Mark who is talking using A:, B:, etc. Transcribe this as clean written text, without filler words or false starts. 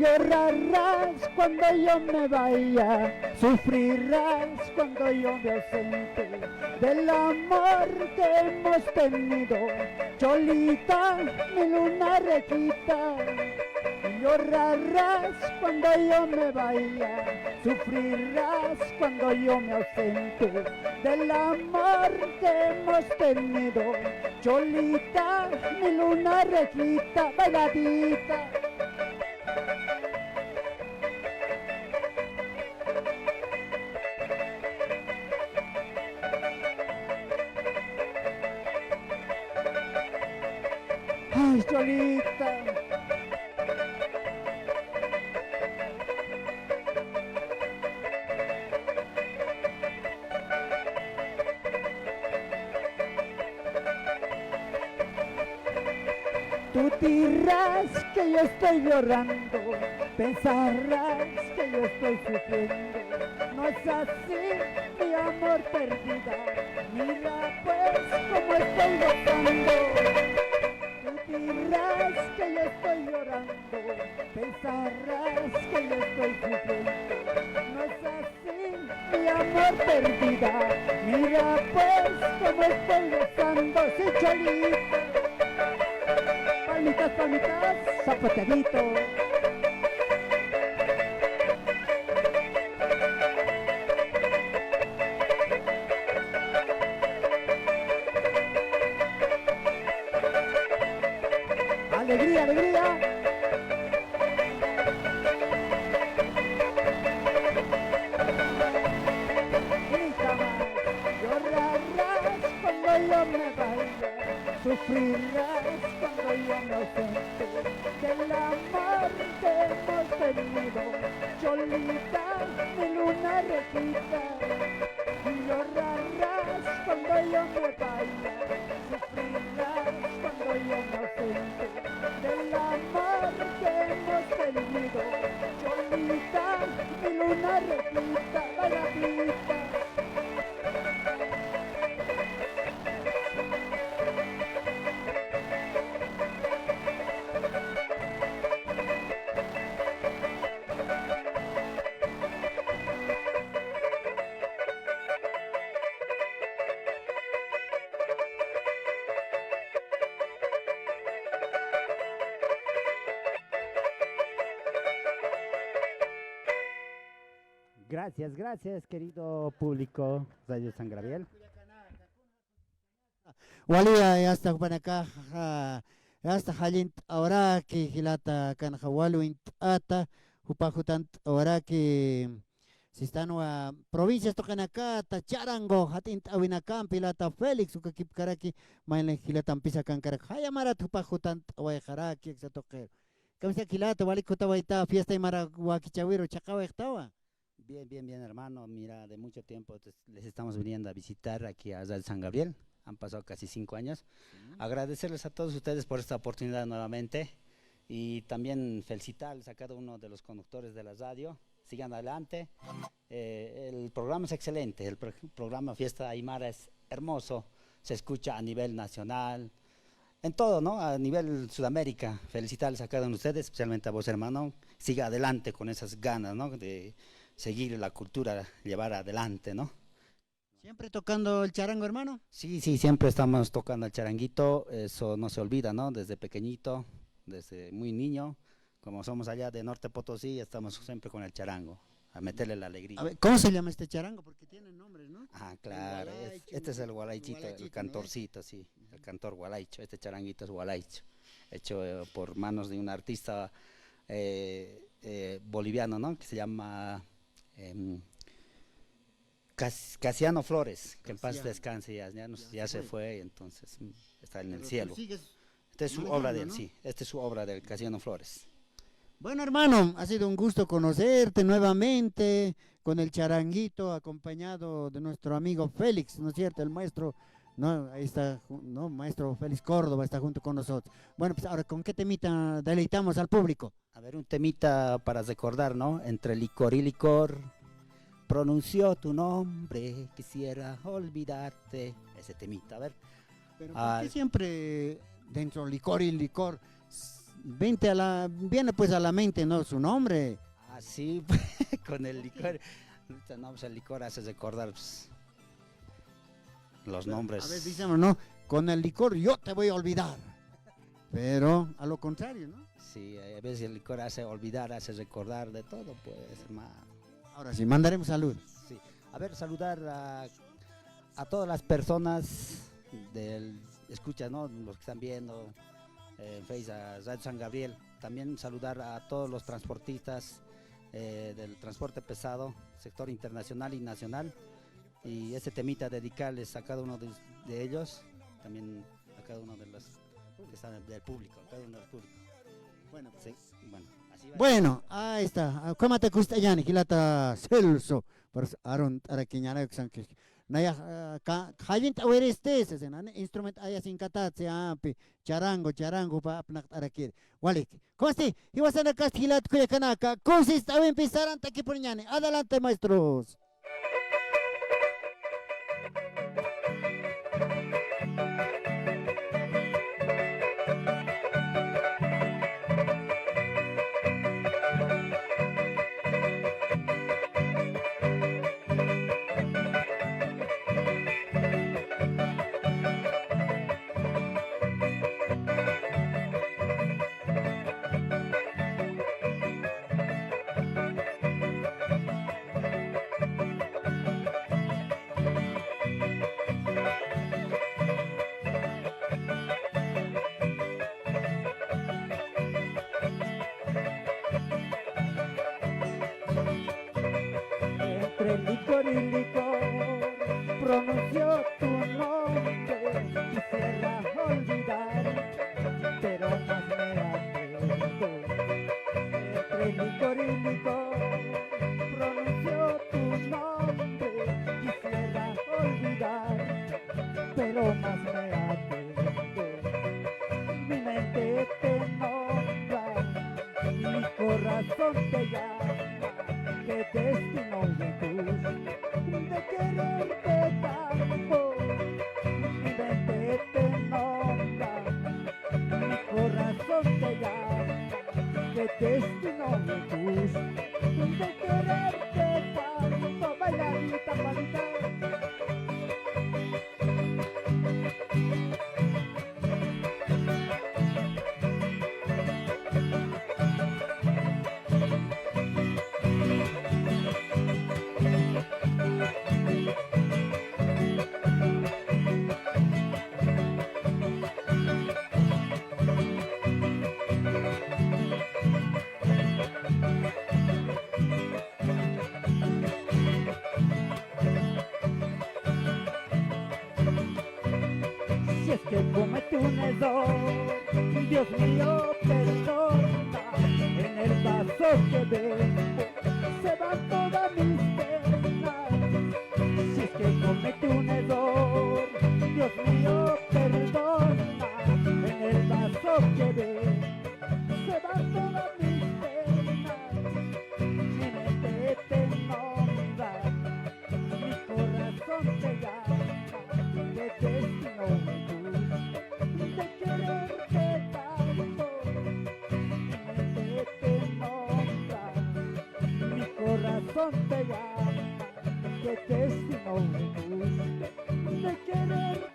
A: llorarás cuando yo me vaya, sufrirás cuando yo me ausente del amor que hemos tenido. Cholita, mi luna rejita, llorarás cuando yo me vaya, sufrirás cuando yo me ausente del amor que hemos tenido. Cholita, mi luna rejita, bailadita. Ay, Cholita. Tú dirás que yo estoy llorando, pensarás que yo estoy sufriendo. No es así, mi amor perdida. Mira pues cómo estoy gozando. Tú dirás que yo estoy llorando, pensarás que yo estoy sufriendo. No es así, mi amor perdida. Mira pues cómo estoy gozando. Sí, Cholita. Palmitas, palmitas, zapateadito. Alegría, alegría. Grita más. Llorarás cuando yo me vaya, sufrirás cuando yo me ausente del amor que hemos tenido. Cholita, mi luna rejita, llorarás cuando yo me vaya, sufrirás cuando yo me ausente del amor que hemos tenido. Cholita, mi luna rejita, bailadita. Gracias, gracias, querido público Radio San Gabriel.
B: Walia hasta Banaka hasta Halint ahora que Gilata kan Hawaluint ata Hupajutant ahora que si están a provincias tocan acá ta charango hatint awinakan pilata Félix ukakip karaki main Gilatan pisa kan karak hayamarat Hupajutant away haraki exatoque kamsa Gilata walik kutawaita fiesta y mara wakichawiro chakawa estawa.
C: Bien, bien, bien, hermano. Mira, de mucho tiempo les estamos viniendo a visitar aquí a San Gabriel. Han pasado casi 5 años. Agradecerles a todos ustedes por esta oportunidad nuevamente y también felicitarles a cada uno de los conductores de la radio. Sigan adelante. El programa es excelente. El programa Fiesta Aymara es hermoso. Se escucha a nivel nacional, en todo, ¿no? A nivel Sudamérica. Felicitarles a cada uno de ustedes, especialmente a vos, hermano. Siga adelante con esas ganas, ¿no? De seguir la cultura, llevar adelante, ¿no?
B: ¿Siempre tocando el charango, hermano?
C: Sí, sí, siempre estamos tocando el charanguito, eso no se olvida, ¿no? Desde pequeñito, desde muy niño, como somos allá de Norte Potosí, estamos siempre con el charango, a meterle la alegría.
B: A ver, ¿cómo se llama este charango? Porque tiene nombres, ¿no?
C: Ah, claro, este es el gualaichito, el cantorcito, sí, el cantor gualaicho, este charanguito es gualaicho, hecho por manos de un artista boliviano, ¿no? Que se llama Casiano Flores, que en paz descanse, ya se fue, entonces está en el cielo. Esta es su obra de él, ¿no? Sí, esta es su obra del Casiano Flores.
B: Bueno, hermano, ha sido un gusto conocerte nuevamente con el charanguito acompañado de nuestro amigo Félix, ¿no es cierto? El maestro, no, ahí está, no, maestro Félix Córdoba está junto con nosotros. Bueno, pues ahora, ¿con qué temita deleitamos al público?
C: A ver, un temita para recordar, ¿no? Entre licor y licor, pronunció tu nombre, quisiera olvidarte. Ese temita, a ver.
B: Pero ¿por qué siempre dentro licor y licor viene pues a la mente, ¿no? Su nombre.
C: Así, con el licor. Ahorita no, pues el licor hace recordar pues, los nombres.
B: A veces decimos, no, con el licor yo te voy a olvidar. Pero a lo contrario, ¿no?
C: Sí, a veces el licor hace olvidar, hace recordar de todo, pues, hermano.
B: Ahora sí, mandaremos saludos.
C: Sí. A ver, saludar a todas las personas escucha, ¿no? Los que están viendo en Facebook, a Radio San Gabriel. También saludar a todos los transportistas del transporte pesado, sector internacional y nacional. Y ese temita dedicarles a cada uno de ellos, también a cada uno de los que están del público, a cada uno del público. Bueno, sí, bueno, así va.
B: Bueno, ahí está. ¿Cómo te gusta, Yanni? Kilata Celso. Por Aaron Araquiñara, que san que Naya Hayint Awerestes, instrumento haya sin catatse, charango, pa apnak arakir. Walik. ¿Cómo estás? Y vas a la castilat cuyacanaka. Consiste a empezar ante que por ñane. Adelante, maestros.
A: Entre licor y licor pronunció tu nombre, quisiera olvidar, pero más me atrevo. Entre licor y licor pronunció tu nombre, quisiera olvidar, pero más me atrevo. Mi mente te nombra, mi corazón te llama. Qué destino de quererte tanto, mi mente te nombra, mi corazón te llama. Qué destino de quererte tanto, bailadita, palita. Si es que cometí un error, Dios mío, perdona. En el vaso que bebo se van todas mis penas. Si es que cometí un error, Dios mío, perdona. En el vaso que bebo se van todas mis penas. Mi mente te nombra, mi corazón te llama. Qué destino de quererte tanto, mi mente te nombra, mi corazón te llama. Qué destino de quererte